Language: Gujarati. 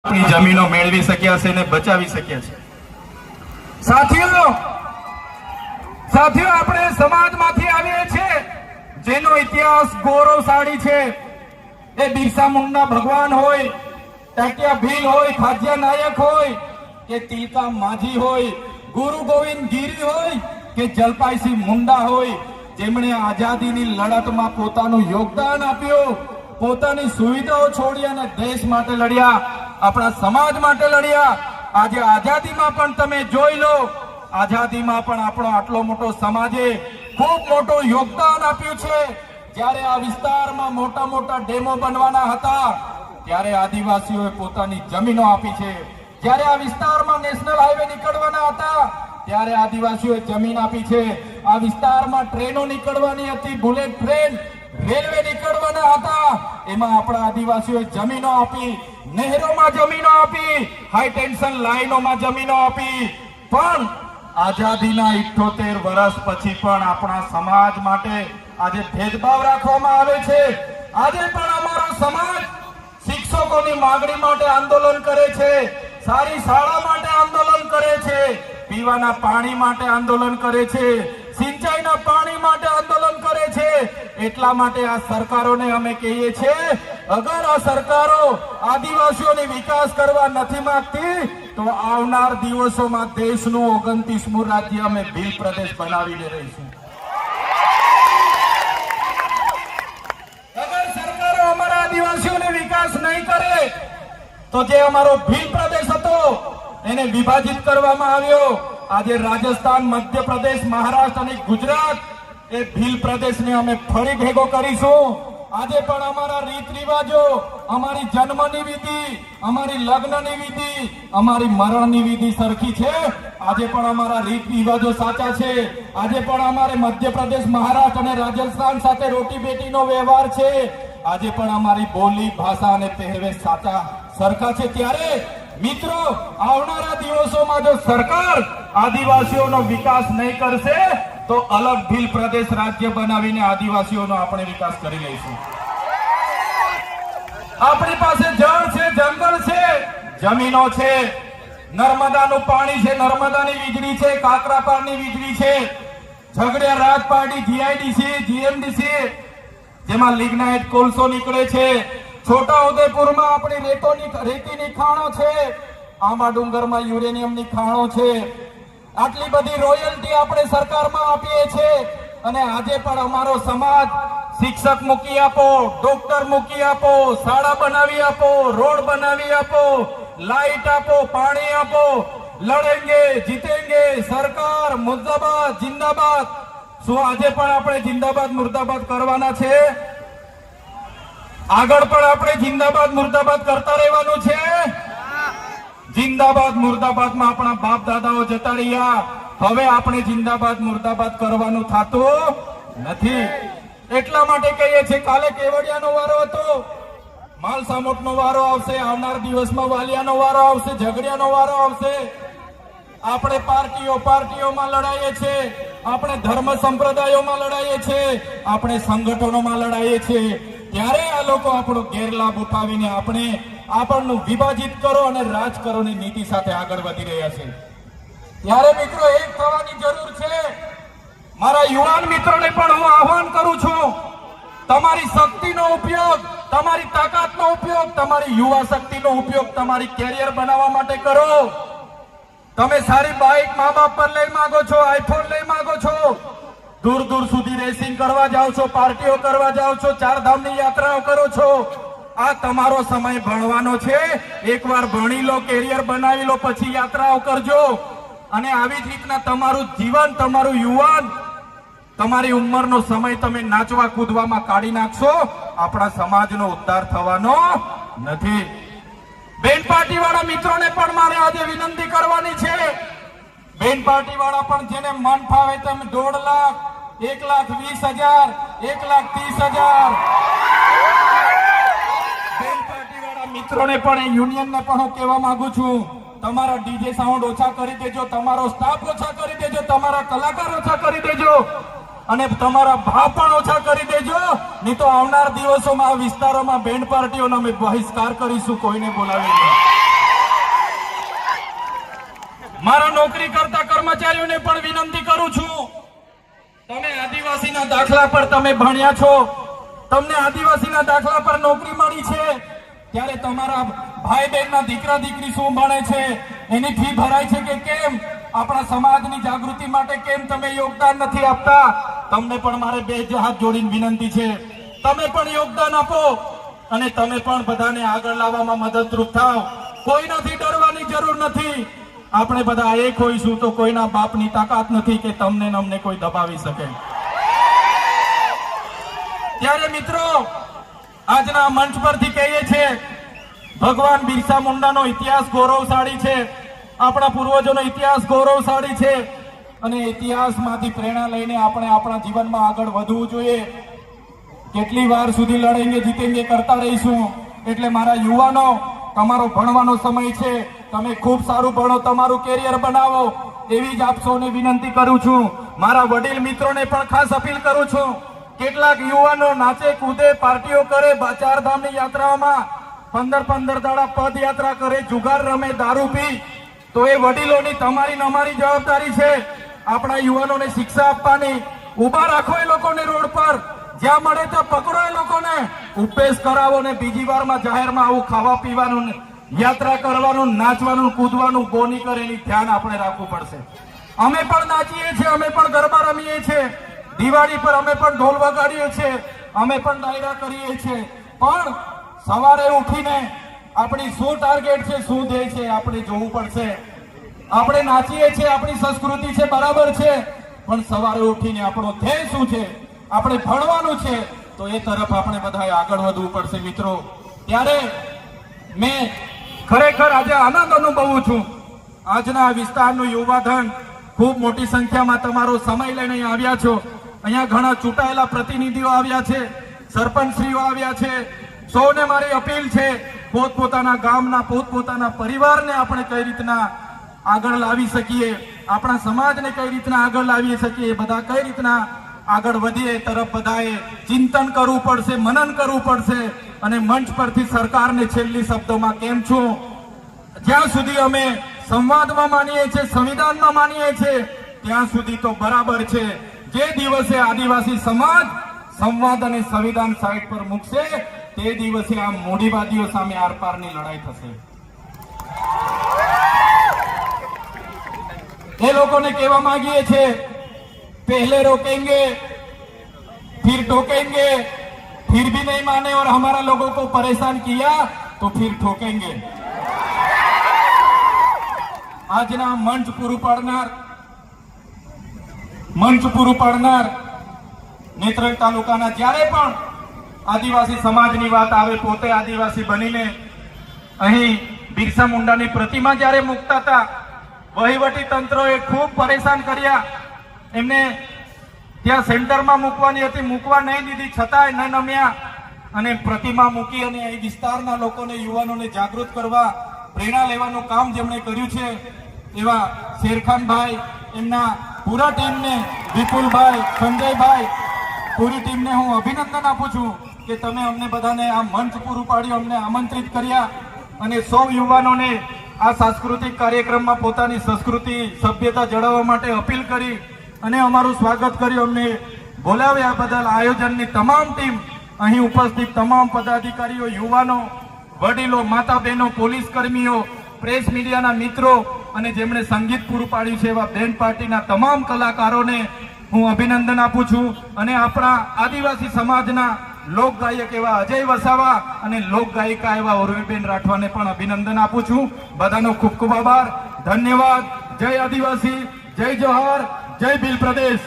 આપણી જમીનો મેળવી શક્યા છે અને બચાવી શક્યા છે। સાથીઓ આપણે સમાજમાંથી આવીએ છીએ જેનો ઇતિહાસ ગૌરવશાળી છે। એ બિરસા મુંડા ભગવાન હોય, ટાટિયા ભીલ હોય, ખાજિયા નાયક હોય કે તિલકા માજી હોય, ગુરુ ગોવિંદ ગીરી હોય કે જલપાઈસિંહ મુંડા હોય, જેમણે આઝાદીની લડતમાં પોતાનું યોગદાન આપ્યું, પોતાની સુવિધાઓ છોડી અને દેશ માટે લડ્યા, આપણા સમાજ માટે લડ્યા। આજે આઝાદીમાં પણ તમે જોઈ લો, આઝાદીમાં પણ આપણો આટલો મોટો સમાજે ખૂબ મોટું યોગદાન આપ્યું છે। જ્યારે આ વિસ્તારમાં મોટા મોટા ડેમો બનવાના હતા ત્યારે આદિવાસીઓએ પોતાની જમીનો આપી છે। જ્યારે આ વિસ્તારમાં નેશનલ હાઈવે નીકળવાના હતા ત્યારે આદિવાસીઓએ જમીન આપી છે। આ વિસ્તારમાં ટ્રેનો નીકળવાની હતી, બુલેટ ટ્રેન, રેલવે નીકળવાના હતા, એમાં આપણા આદિવાસીઓએ જમીનો આપી, નહેરોમાં જમીનો આપી, હાઈ ટેન્શન લાઈનોમાં જમીનો આપી। પણ આઝાદીના 78 વર્ષ પછી પણ આપણા સમાજ માટે આજે ભેદભાવ રાખવામાં આવે છે। આજે પણ અમારો સમાજ શિક્ષકોની માંગણી માટે આંદોલન કરે છે, સારી શાળા માટે આંદોલન કરે છે, પીવાના પાણી માટે આંદોલન કરે છે, સિંચાઈના પાણી માટે આંદોલન કરે છે। એટલા માટે આ સરકારોને અમે કહીએ છીએ, અગર આ સરકારો આદિવાસીઓની વિકાસ કરવા નથી માંગતી તો આવનાર દિવસોમાં દેશનું 29મું રાજ્ય અમે ભીલ પ્રદેશ બનાવીને રહીશું। અગર સરકારો અમારા આદિવાસીઓને વિકાસ નહીં કરે તો જે અમારો ભીલ પ્રદેશ હતો એને વિભાજિત કરવામાં આવ્યો। આજે રાજસ્થાન, મધ્યપ્રદેશ, મહારાષ્ટ્ર અને ગુજરાત એ ભીલ પ્રદેશને અમે ફરી ભેગો કરીશું। આજે પણ અમારા રીત રિવાજો, અમારી જન્મની વિધિ, અમારી લગ્નની વિધિ, અમારી મરણની વિધિ સરખી છે। આજે પણ અમારા રીત રિવાજો સાચા છે। આજે પણ અમારે મધ્યપ્રદેશ, મહારાષ્ટ્ર અને રાજસ્થાન સાથે રોટી બેટીનો વ્યવહાર છે। આજે પણ અમારી બોલી, ભાષા અને પહેરવેશ સાચા સરખા છે। ત્યારે મિત્રો, આવનારા દિવસોમાં જો સરકાર આદિવાસીઓનો વિકાસ નહીં કરશે તો અલગ ભીલ પ્રદેશ રાજ્ય બનાવીને આદિવાસીઓનો આપણે વિકાસ કરી લઈશું। આપણી પાસે જળ છે, જંગલ છે, જમીનો છે, નર્મદાનું પાણી છે, નર્મદાની વીજળી છે, કાકરાપારની વીજળી છે, ઝઘડિયા રાજપારડી જીઆઈડીસી, જીએમડીસી જેમાં લિગ્નાઇટ કોલસો નીકળે છે, છોટાઉદેપુરમાં આપણી રેતીની ખાણો છે, આંબા ડુંગરમાં યુરેનિયમની ખાણો છે। આટલી બધી રોયલ્ટી આપણે સરકારમાં આપીએ છીએ અને આજે પણ અમારો સમાજ શિક્ષક મૂકી આપો, ડોક્ટર મૂકી આપો, શાળા બનાવી આપો, રોડ બનાવી આપો, લાઇટ આપો, પાણી આપો, લડેંગે જીતેંગે, સરકાર મુર્દાબાદ જિંદાબાદ। શું આજે પણ આપણે જિંદાબાદ મુર્દાબાદ કરવાના છે? આગળ પણ આપણે જિંદાબાદ મુર્દાબાદ કરતા રહેવાનું છે। જિંદાબાદ મુર્દાબાદમાં આપણા બાપ દાદાઓ જતા રહ્યા, હવે આપણે જિંદાબાદ મુર્દાબાદ કરવાનું થતું નથી। એટલા માટે કહીએ છીએ, કાલે કેવડિયાનો વારો હતો, માલસામોટનો વારો આવશે, આવનાર દિવસમાં વાલિયાનો વારો આવશે, ઝઘડિયાનો વારો આવશે। આપણે પાર્ટીઓમાં લડાઈએ છીએ, આપણે ધર્મ સંપ્રદાયોમાં લડાઈએ છીએ, આપણે સંગઠનોમાં લડાઈએ છીએ। ત્યારે આ લોકો આપણો ગેરલાભ ઉઠાવીને આપણને વિભાજિત કરો અને રાજ કરોની નીતિ સાથે આગળ વધી રહ્યા છે। ત્યારે મિત્રો, એક થવાની જરૂર છે। મારા યુવાન મિત્રોને પણ હું આહ્વાન કરું છું, તમારી શક્તિનો ઉપયોગ, તમારી તાકાતનો ઉપયોગ, તમારી યુવા શક્તિનો ઉપયોગ તમારી કેરિયર બનાવવા માટે કરો। તમે સારી બાઇક મા બાપ પર લઈ માંગો છો, આઈફોન લઈ માંગો છો, દૂર દૂર સુધી રેસિંગ કરવા જાઓ છો, પાર્ટીઓ કરવા જાઓ છો, ચારધામની યાત્રાઓ કરો છો। આ તમારો સમય ભણવાનો છે। એકવાર ભણી લો, કેરિયર બનાવી લો, પછી યાત્રાઓ કરજો। અને આવી જ રીતના તમારું જીવન, તમારું યુવાન, તમારી ઉંમરનો સમય તમે નાચવા કૂદવામાં કાઢી નાખશો, આપણા સમાજનો ઉદ્ધાર થવાનો નથી। બેન પાર્ટી વાળા મિત્રોને પણ મારે આજે વિનંતી કરવાની છે। બેન પાર્ટી વાળા પણ જેને મન ફાવે તેમ 1.5 લાખ, 1,20,000, 1,30,000 બેન પાર્ટી વાળા મિત્રોને પણ, યુનિયનને પણ હું કહેવા માંગુ છું, તમારા ડીજે સાઉન્ડ ઓછા કરી દેજો, તમારો સ્ટાફ ઓછા કરી દેજો, તમારા કલાકાર ઓછા કરી દેજો અને તમારા ભાવ પણ ઓછા કરી દેજો। નહીં તો આવનાર દિવસોમાં આ વિસ્તારોમાં બેન્ડ પાર્ટીઓનો અમે બહિષ્કાર કરીશું, કોઈને બોલાવીને। મારા નોકરી કરતા કર્મચારીઓને પણ વિનંતી કરું છું, તમે આદિવાસીના દાખલા પર તમે ભણ્યા છો, તમને આદિવાસીના દાખલા પર નોકરી મળી છે, ત્યારે તમારા ભાઈ બહેનના દીકરા દીકરી શું ભણે છે, એની ફી ભરાય છે કે કેમ, આપણા સમાજની જાગૃતિ માટે કેમ તમે યોગદાન નથી આપતા? તમને પણ મારે બે હાથ જોડીને વિનંતી છે, તમે પણ યોગદાન આપો અને તમે પણ બધાને આગળ લાવવામાં મદદરૂપ થાવ. કોઈનાથી ડરવાની જરૂર નથી. આપણે બધા એક હોઈશું તો કોઈના બાપની તાકાત નથી કે તમને ને અમને કોઈ દબાવી શકે. ત્યારે મિત્રો, આજના મંચ પરથી કહીએ છીએ, ભગવાન બિરસા મુંડાનો ઇતિહાસ ગૌરવશાળી છે, આપણા પૂર્વજોનો ઇતિહાસ ગૌરવશાળી છે અને ઇતિહાસમાંથી પ્રેરણા લઈને આપણે આપણા જીવનમાં આગળ વધવું જોઈએ. કેટલી વાર સુધી લડેંગે જીતેંગે કરતા રહીશું. એટલે મારા યુવાનો, તમારો ભણવાનો સમય છે, તમે ખૂબ સારું ભણો, તમારું કેરિયર બનાવો, એવી જ આપ સૌને વિનંતી કરું છું. મારા વડીલ મિત્રોને પણ ખાસ અપીલ કરું છું. કેટલાક યુવાનો નાચે કૂદે, પાર્ટીઓ કરે, ચારધામની યાત્રાઓમાં 15 દાડા પદયાત્રા કરે, જુગાર રમે, દારૂ પી, તો એ વડીલોની તમારી ને અમારી જવાબદારી છે આપણા યુવાનોને શિક્ષા આપવાની. ઉભા રાખો એ લોકોને રોડ પર, જ્યાં મળે ત્યાં પકડો એ લોકોને, ઉપેશ કરાવો ને બીજી વારમાં જાહેરમાં આવું ખાવા પીવાનું, યાત્રા કરવાનું, નાચવાનું, કૂદવાનું બોની કરે, એની ધ્યાન આપણે રાખવું પડશે. અમે પણ નાચીએ છીએ, અમે પણ ગરબા રમીએ છીએ, દિવાળી પર અમે પણ ઢોલ વગાડીએ છીએ, અમે પણ ડાયરા કરીએ છીએ, પણ સવારે ઉઠીને આપણી શું ટાર્ગેટ છે, શું ધ્યેય છે, આપણે જોવું પડશે. આપણે નાચીએ છીએ, આપણી સંસ્કૃતિ છે, બરાબર છે, પણ સવારે ઉઠીને આપણો ધ્યેય શું છે, આપણે ભણવાનું છે, તો એ તરફ આપણે બધાએ આગળ વધવું પડશે મિત્રો. ત્યારે મેં ખરેખર આજે આનંદ અનુભવું છું. આજના વિસ્તારનું યુવાધન ખૂબ મોટી સંખ્યામાં તમારો સમય લઈને અહીંયા આવ્યા છો. અહીંયા ઘણા ચૂંટાયેલા પ્રતિનિધિઓ આવ્યા છે, સરપંચશ્રીઓ આવ્યા છે. સૌને મારી અપીલ છે, પોતપોતાના ગામના, પોતપોતાના પરિવારને આપણે કઈ રીતના આગળ લાવી શકીએ, આપણા સમાજને કઈ રીતના આગળ લાવી શકીએ, બધા કઈ રીતના આગળ વધીએ, તરફ બધાએ ચિંતન કરવું પડશે, મનન કરવું પડશે. અને મંચ પરથી સરકારને છેલ્લી શબ્દોમાં કેમ છું, જ્યાં સુધી અમે સંવાદમાં માનીએ છીએ, સંવિધાનમાં માનીએ છીએ, ત્યાં સુધી તો બરાબર છે. જે દિવસે આદિવાસી સમાજ સંવાદ અને સંવિધાન સાઈડ પર મૂકશે, તે દિવસે આ મૂડીવાદીઓ સામે આરપારની લડાઈ થશે. એ લોકોને કહેવા માંગીએ છીએ, पहले रोकेंगे फिर टोकेंगे, फिर भी नहीं माने और हमारा लोगों को परेशान किया तो फिर ठोकेंगे. આજના મંચ પૂરું પાડનાર નેત્રંગ તાલુકાના જ્યારે પણ આદિવાસી સમાજની વાત આવે, પોતે આદિવાસી બનીને અહીં બિરસા મુંડાની પ્રતિમા જ્યારે મૂકતા હતા, વહીવટી તંત્રોએ ખૂબ પરેશાન કર્યા. એમને ત્યાં સેન્ટરમાં મૂકવાની હતી, મૂકવા નહીં દીધી, છતાંય ન નમ્યા અને પ્રતિમા મૂકી અને એ વિસ્તારના લોકોને, યુવાનોને જાગૃત કરવા, પ્રેરણા લેવાનું કામ જેમણે કર્યું છે, એવા શેરખાનભાઈ, એમના પૂરા ટીમને, વિપુલભાઈ, સંજયભાઈ, પૂરી ટીમને હું અભિનંદન આપું છું કે તમે અમને બધાને આ મંચ પૂરું પાડ્યું, અમને આમંત્રિત કર્યા અને સૌ યુવાનોને આ સાંસ્કૃતિક કાર્યક્રમમાં પોતાની સંસ્કૃતિ, સભ્યતા જાળવવા માટે અપીલ કરી અને અમારું સ્વાગત કર્યું. અમને બોલાવ્યા બદલ આયોજનની તમામ ટીમ, અહીં ઉપસ્થિત તમામ પદાધિકારીઓ, યુવાનો, વડીલો, માતા બહેનો, પોલીસ કર્મીઓ, પ્રેસ મીડિયાના મિત્રો અને જેમણે સંગીત પૂરું પાડ્યું છે એવા બેન્ડ પાર્ટીના તમામ કલાકારોને હું અભિનંદન આપું છું. અને આપણા આદિવાસી સમાજના લોક ગાયક એવા અજય વસાવા અને લોક ગાયિકા એવા ઉર્વીબેન રાઠવાને પણ અભિનંદન આપું છું. બધાનો ખૂબ ખૂબ આભાર, ધન્યવાદ. જય આદિવાસી, જય જોહાર, જય ભીલ પ્રદેશ.